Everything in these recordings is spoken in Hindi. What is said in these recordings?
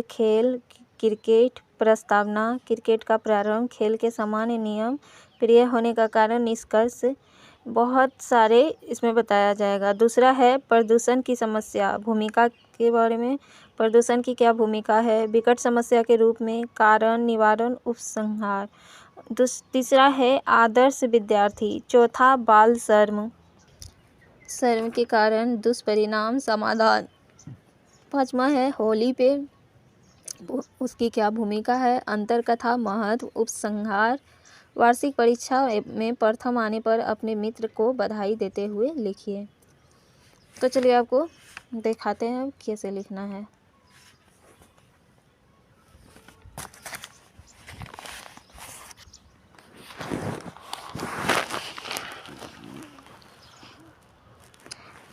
खेल क्रिकेट। प्रस्तावना। क्रिकेट का प्रारंभ, खेल के सामान्य नियम, प्रिय होने का कारण, निष्कर्ष, बहुत सारे इसमें बताया जाएगा। दूसरा है प्रदूषण की समस्या, भूमिका के बारे में, प्रदूषण की क्या भूमिका है, विकट समस्या के रूप में, कारण, निवारण, उपसंहार। तीसरा है आदर्श विद्यार्थी। चौथा बाल श्रम, श्रम के कारण, दुष्परिणाम, समाधान। पांचवा है होली पे, उसकी क्या भूमिका है, अंतर कथा, महत्व, उपसंहार। वार्षिक परीक्षा में प्रथम आने पर अपने मित्र को बधाई देते हुए लिखिए। तो चलिए आपको दिखाते हैं कैसे लिखना है।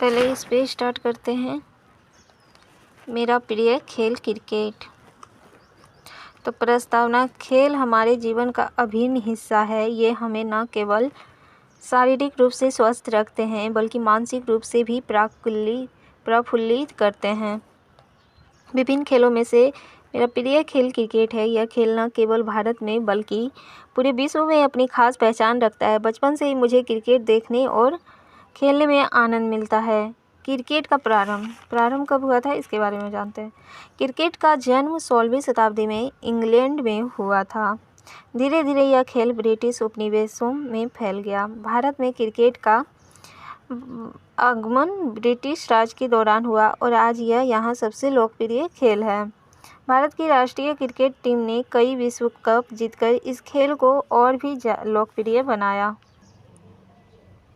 पहले इस पे स्टार्ट करते हैं। मेरा प्रिय खेल क्रिकेट। तो प्रस्तावना, खेल हमारे जीवन का अभिन्न हिस्सा है। ये हमें न केवल शारीरिक रूप से स्वस्थ रखते हैं बल्कि मानसिक रूप से भी प्रफुल्लित करते हैं। विभिन्न खेलों में से मेरा प्रिय खेल क्रिकेट है। यह खेल न केवल भारत में बल्कि पूरे विश्व में अपनी खास पहचान रखता है। बचपन से ही मुझे क्रिकेट देखने और खेलने में आनंद मिलता है। क्रिकेट का प्रारंभ कब हुआ था इसके बारे में जानते हैं। क्रिकेट का जन्म 16वीं शताब्दी में इंग्लैंड में हुआ था। धीरे धीरे यह खेल ब्रिटिश उपनिवेशों में फैल गया। भारत में क्रिकेट का आगमन ब्रिटिश राज के दौरान हुआ और आज यह यहाँ सबसे लोकप्रिय खेल है। भारत की राष्ट्रीय क्रिकेट टीम ने कई विश्व कप जीतकर इस खेल को और भी लोकप्रिय बनाया।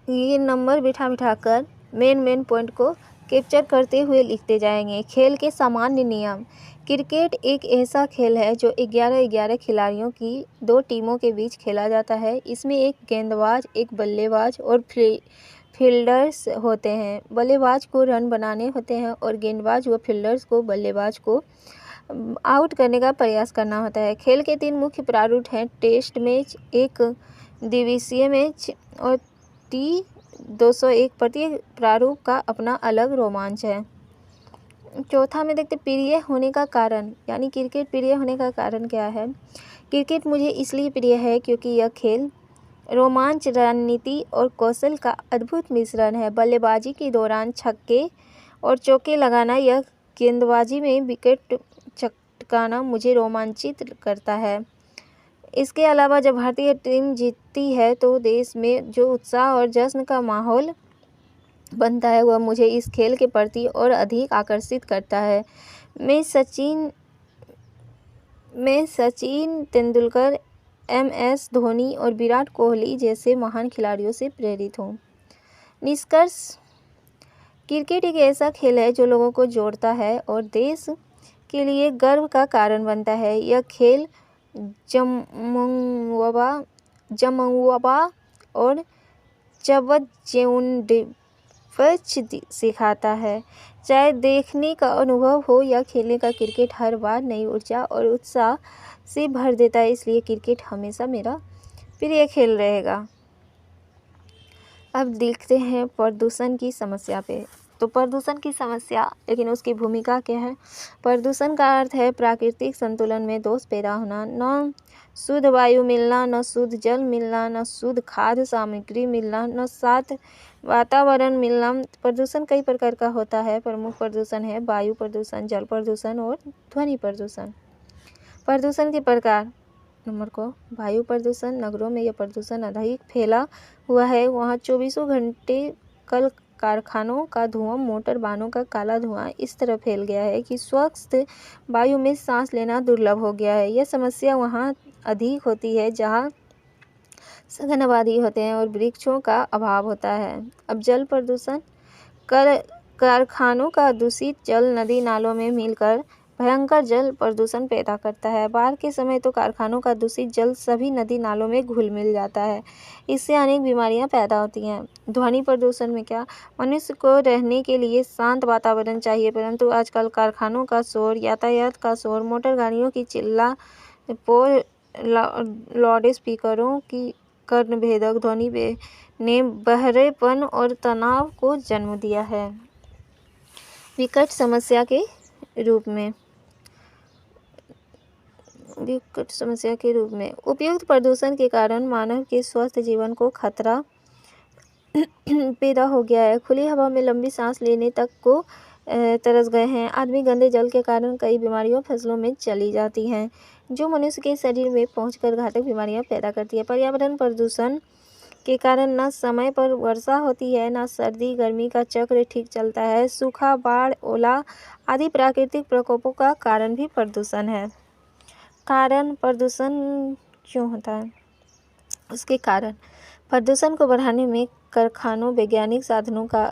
ये नंबर बिठा कर मेन पॉइंट को कैप्चर करते हुए लिखते जाएंगे। खेल के सामान्य नियम। क्रिकेट एक ऐसा खेल है जो 11 खिलाड़ियों की 2 टीमों के बीच खेला जाता है। इसमें एक गेंदबाज, एक बल्लेबाज और फील्डर्स होते हैं। बल्लेबाज को रन बनाने होते हैं और गेंदबाज व फील्डर्स को बल्लेबाज को आउट करने का प्रयास करना होता है। खेल के 3 मुख्य प्रारूप हैं, टेस्ट मैच, एक दिवसीय मैच और T201। प्रत्येक प्रारूप का अपना अलग रोमांच है। चौथा में देखते प्रिय होने का कारण, यानी क्रिकेट प्रिय होने का कारण क्या है। क्रिकेट मुझे इसलिए प्रिय है क्योंकि यह खेल रोमांच, रणनीति और कौशल का अद्भुत मिश्रण है। बल्लेबाजी के दौरान छक्के और चौके लगाना, यह गेंदबाजी में विकेट चटकाना मुझे रोमांचित करता है। इसके अलावा जब भारतीय टीम जीतती है तो देश में जो उत्साह और जश्न का माहौल बनता है वह मुझे इस खेल के प्रति और अधिक आकर्षित करता है। मैं सचिन तेंदुलकर, MS धोनी और विराट कोहली जैसे महान खिलाड़ियों से प्रेरित हूँ। निष्कर्ष, क्रिकेट एक ऐसा खेल है जो लोगों को जोड़ता है और देश के लिए गर्व का कारण बनता है। यह खेल जमंगवा और चवज्जेउंडेवच सिखाता है। चाहे देखने का अनुभव हो या खेलने का, क्रिकेट हर बार नई ऊर्जा और उत्साह से भर देता है। इसलिए क्रिकेट हमेशा मेरा प्रिय खेल रहेगा। अब देखते हैं प्रदूषण की समस्या पे। तो प्रदूषण की समस्या, लेकिन उसकी भूमिका क्या है। प्रदूषण का अर्थ है प्राकृतिक संतुलन में दोष पैदा होना, न शुद्ध वायु मिलना, न शुद्ध जल मिलना, न शुद्ध खाद्य सामग्री मिलना, न साथ वातावरण मिलना। प्रदूषण कई प्रकार का होता है। प्रमुख प्रदूषण है वायु प्रदूषण, जल प्रदूषण और ध्वनि प्रदूषण। प्रदूषण के प्रकार, नंबर को, वायु प्रदूषण। नगरों में यह प्रदूषण अधिक फैला हुआ है। वहाँ 24 घंटे कल कारखानों का धुआं, मोटर वाहनों का काला धुआं इस तरह फैल गया है कि स्वच्छ वायु में सांस लेना दुर्लभ हो गया है। यह समस्या वहाँ अधिक होती है जहाँ सघन आबादी होते हैं और वृक्षों का अभाव होता है। अब जल प्रदूषण, कारखानों का दूषित जल नदी नालों में मिलकर भयंकर जल प्रदूषण पैदा करता है। बाढ़ के समय तो कारखानों का दूषित जल सभी नदी नालों में घुल मिल जाता है। इससे अनेक बीमारियां पैदा होती हैं। ध्वनि प्रदूषण में क्या, मनुष्य को रहने के लिए शांत वातावरण चाहिए, परंतु आजकल कारखानों का शोर, यातायात का शोर, मोटर गाड़ियों की चिल्ला, लाउडस्पीकरों की कर्णभेदक ध्वनि ने बहरेपन और तनाव को जन्म दिया है। विकट समस्या के रूप में विकट समस्या के रूप में। उपयुक्त प्रदूषण के कारण मानव के स्वस्थ जीवन को खतरा पैदा हो गया है। खुली हवा में लंबी सांस लेने तक को तरस गए हैं। आदमी गंदे जल के कारण कई बीमारियों फसलों में चली जाती हैं, जो मनुष्य के शरीर में पहुंचकर घातक बीमारियां पैदा करती है। पर्यावरण प्रदूषण के कारण न समय पर वर्षा होती है, न सर्दी गर्मी का चक्र ठीक चलता है। सूखा, बाढ़, ओला आदि प्राकृतिक प्रकोपों का कारण भी प्रदूषण है। कारण प्रदूषण क्यों होता है? उसके कारण प्रदूषण को बढ़ाने में कारखानों, वैज्ञानिक साधनों का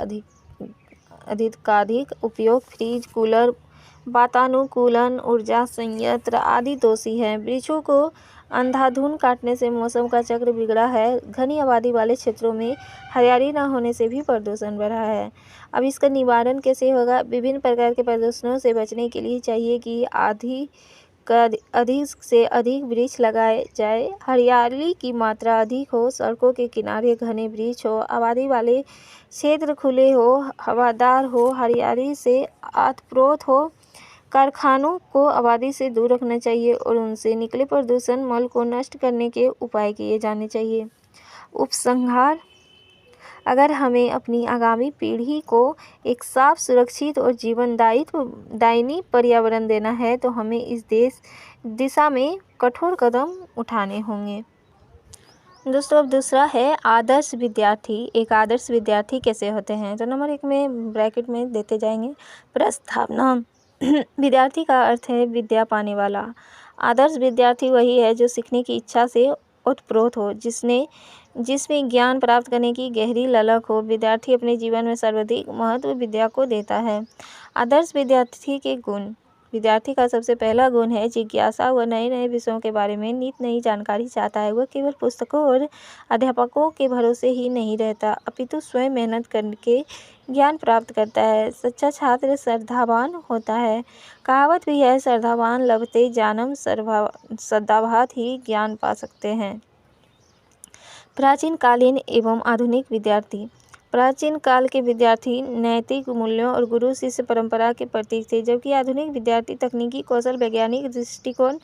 अधिकाधिक उपयोग, फ्रिज, कूलर, वातानुकूलन ऊर्जा संयंत्र आदि दोषी हैं। वृक्षों को अंधाधुंध काटने से मौसम का चक्र बिगड़ा है। घनी आबादी वाले क्षेत्रों में हरियाली न होने से भी प्रदूषण बढ़ा है। अब इसका निवारण कैसे होगा? विभिन्न प्रकार के प्रदूषणों से बचने के लिए चाहिए कि अधिक से अधिक वृक्ष लगाए जाए, हरियाली की मात्रा अधिक हो, सड़कों के किनारे घने वृक्ष हो, आबादी वाले क्षेत्र खुले हो, हवादार हो, हरियाली से ओतप्रोत हो। कारखानों को आबादी से दूर रखना चाहिए और उनसे निकले प्रदूषण मल को नष्ट करने के उपाय किए जाने चाहिए। उपसंहार: अगर हमें अपनी आगामी पीढ़ी को एक साफ, सुरक्षित और जीवनदायिनी पर्यावरण देना है तो हमें इस दिशा में कठोर कदम उठाने होंगे। दोस्तों, अब दूसरा है आदर्श विद्यार्थी। एक आदर्श विद्यार्थी कैसे होते हैं? तो नंबर 1 में ब्रैकेट में देते जाएंगे प्रस्तावना। विद्यार्थी का अर्थ है विद्या पाने वाला। आदर्श विद्यार्थी वही है जो सीखने की इच्छा से ओतप्रोत हो, जिसमें ज्ञान प्राप्त करने की गहरी ललक हो। विद्यार्थी अपने जीवन में सर्वाधिक महत्व विद्या को देता है। आदर्श विद्यार्थी के गुण: विद्यार्थी का सबसे पहला गुण है जिज्ञासा। वह नए नए विषयों के बारे में नित नई जानकारी चाहता है। वह केवल पुस्तकों और अध्यापकों के भरोसे ही नहीं रहता, अपितु स्वयं मेहनत करके ज्ञान प्राप्त करता है। सच्चा छात्र श्रद्धावान होता है। कहावत भी है, श्रद्धावान लभते जानम, श्रद्धाभात ही ज्ञान पा सकते हैं। प्राचीन कालीन एवं आधुनिक विद्यार्थी: प्राचीन काल के विद्यार्थी नैतिक मूल्यों और गुरु शिष्य परंपरा के प्रतीक थे, जबकि आधुनिक विद्यार्थी तकनीकी कौशल, वैज्ञानिक दृष्टिकोण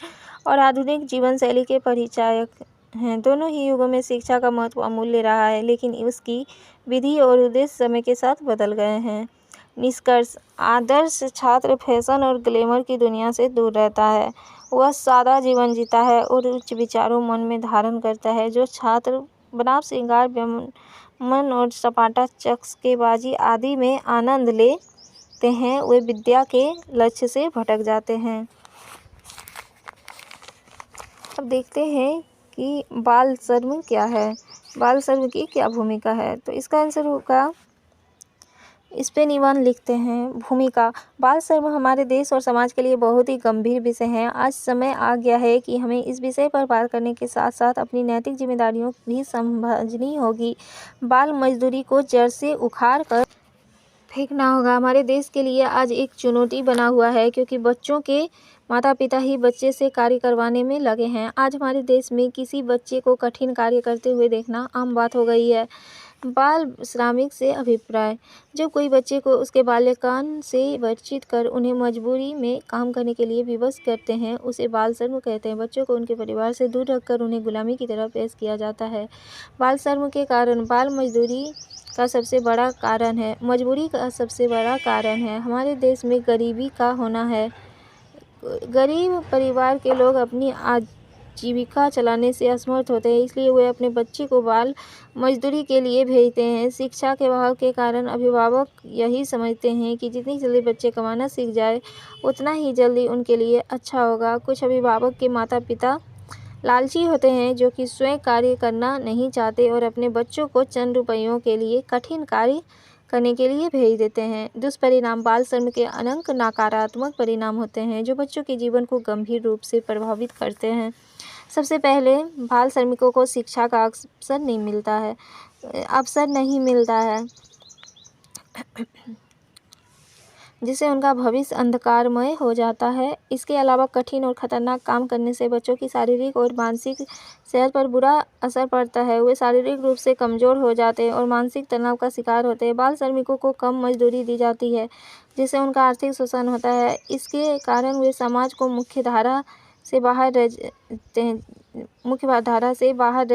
और आधुनिक जीवन शैली के परिचायक हैं। दोनों ही युगों में शिक्षा का महत्व अमूल्य रहा है, लेकिन उसकी विधि और उद्देश्य समय के साथ बदल गए हैं। निष्कर्ष: आदर्श छात्र फैशन और ग्लैमर की दुनिया से दूर रहता है। वह सादा जीवन जीता है और उच्च विचारों मन में धारण करता है। जो छात्र बनाव, श्रृंगार, मन और सपाटा चस्केबाजी आदि में आनंद लेते हैं, वे विद्या के लक्ष्य से भटक जाते हैं। अब देखते हैं कि बाल श्रम क्या है, बाल श्रम की क्या भूमिका है। तो इसका आंसर होगा, इस पे निबंध लिखते हैं। भूमिका: बाल श्रम हमारे देश और समाज के लिए बहुत ही गंभीर विषय है। आज समय आ गया है कि हमें इस विषय पर बात करने के साथ साथ अपनी नैतिक जिम्मेदारियों भी समझनी होगी। बाल मजदूरी को जड़ से उखाड़ कर फेंकना होगा। हमारे देश के लिए आज एक चुनौती बना हुआ है, क्योंकि बच्चों के माता पिता ही बच्चे से कार्य करवाने में लगे हैं। आज हमारे देश में किसी बच्चे को कठिन कार्य करते हुए देखना आम बात हो गई है। बाल श्रमिक से अभिप्राय: जब कोई बच्चे को उसके बाल्यकाल से वंचित कर उन्हें मजबूरी में काम करने के लिए विवश करते हैं, उसे बाल श्रम कहते हैं। बच्चों को उनके परिवार से दूर रखकर उन्हें गुलामी की तरह पेश किया जाता है। बाल श्रम के कारण: बाल मजदूरी का सबसे बड़ा कारण है, मजबूरी का सबसे बड़ा कारण है हमारे देश में गरीबी का होना है। गरीब परिवार के लोग अपनी आजीविका चलाने से असमर्थ होते हैं, इसलिए वे अपने बच्चे को बाल मजदूरी के लिए भेजते हैं। शिक्षा के अभाव के कारण अभिभावक यही समझते हैं कि जितनी जल्दी बच्चे कमाना सीख जाए, उतना ही जल्दी उनके लिए अच्छा होगा। कुछ अभिभावक के माता पिता लालची होते हैं, जो कि स्वयं कार्य करना नहीं चाहते और अपने बच्चों को चंद रुपयों के लिए कठिन कार्य करने के लिए भेज देते हैं। दुष्परिणाम: बाल श्रम के अनेक नकारात्मक परिणाम होते हैं, जो बच्चों के जीवन को गंभीर रूप से प्रभावित करते हैं। सबसे पहले, बाल श्रमिकों को शिक्षा का अवसर नहीं मिलता है, जिससे उनका भविष्य अंधकारमय हो जाता है। इसके अलावा कठिन और खतरनाक काम करने से बच्चों की शारीरिक और मानसिक सेहत पर बुरा असर पड़ता है। वे शारीरिक रूप से कमजोर हो जाते हैं और मानसिक तनाव का शिकार होते हैं। बाल श्रमिकों को कम मजदूरी दी जाती है, जिससे उनका आर्थिक शोषण होता है। इसके कारण वे समाज को मुख्य धारा से बाहर रह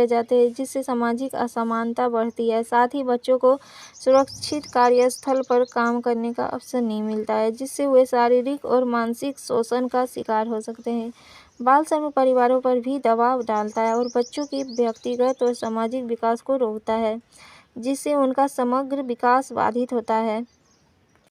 जाते हैं, जिससे सामाजिक असमानता बढ़ती है। साथ ही बच्चों को सुरक्षित कार्यस्थल पर काम करने का अवसर नहीं मिलता है, जिससे वे शारीरिक और मानसिक शोषण का शिकार हो सकते हैं। बाल श्रम परिवारों पर भी दबाव डालता है और बच्चों के व्यक्तिगत और सामाजिक विकास को रोकता है, जिससे उनका समग्र विकास बाधित होता है।